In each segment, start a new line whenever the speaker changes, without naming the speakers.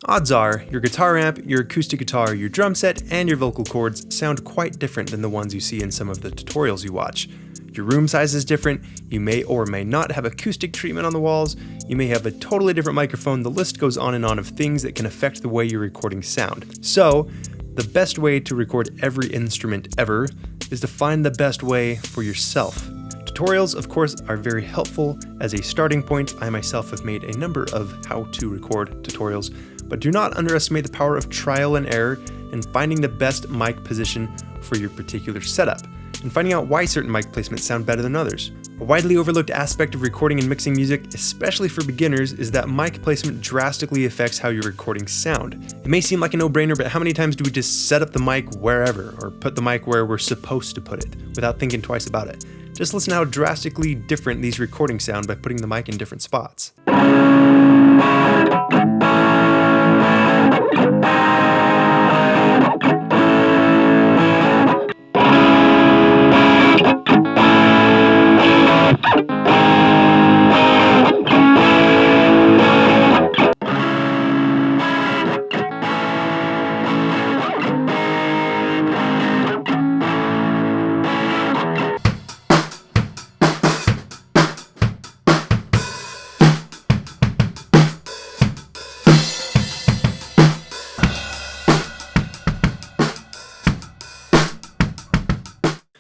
Odds are, your guitar amp, your acoustic guitar, your drum set, and your vocal cords sound quite different than the ones you see in some of the tutorials you watch. Your room size is different, you may or may not have acoustic treatment on the walls, you may have a totally different microphone, the list goes on and on of things that can affect the way your recording sound. So, the best way to record every instrument ever is to find the best way for yourself. Tutorials, of course, are very helpful as a starting point. I myself have made a number of how to record tutorials, but do not underestimate the power of trial and error and finding the best mic position for your particular setup, and finding out why certain mic placements sound better than others. A widely overlooked aspect of recording and mixing music, especially for beginners, is that mic placement drastically affects how your recordings sound. It may seem like a no-brainer, but how many times do we just set up the mic wherever, or put the mic where we're supposed to put it, without thinking twice about it? Just listen to how drastically different these recordings sound by putting the mic in different spots.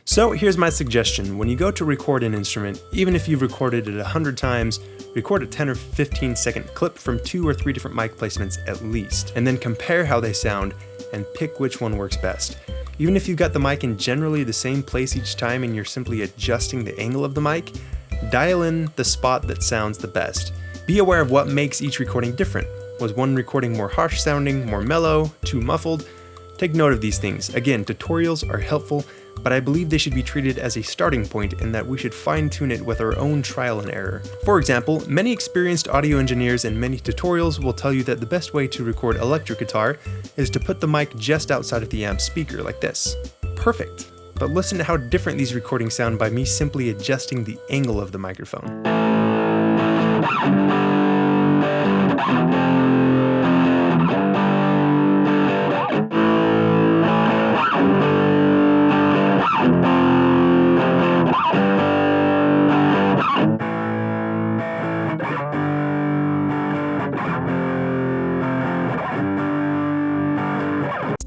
So here's my suggestion. When you go to record an instrument, even if you've recorded it 100 times, record a 10 or 15 second clip from 2 or 3 different mic placements at least, and then compare how they sound and pick which one works best. Even if you've got the mic in generally the same place each time and you're simply adjusting the angle of the mic, dial in the spot that sounds the best. Be aware of what makes each recording different. Was one recording more harsh sounding, more mellow, too muffled? Take note of these things. Again, tutorials are helpful, but I believe they should be treated as a starting point and that we should fine-tune it with our own trial and error. For example, many experienced audio engineers and many tutorials will tell you that the best way to record electric guitar is to put the mic just outside of the amp speaker like this. Perfect. But listen to how different these recordings sound by me simply adjusting the angle of the microphone.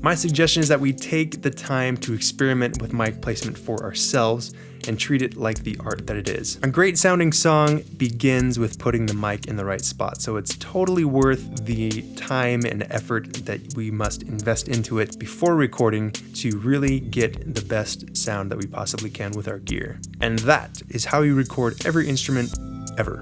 My suggestion is that we take the time to experiment with mic placement for ourselves and treat it like the art that it is. A great sounding song begins with putting the mic in the right spot, so it's totally worth the time and effort that we must invest into it before recording to really get the best sound that we possibly can with our gear. And that is how you record every instrument ever.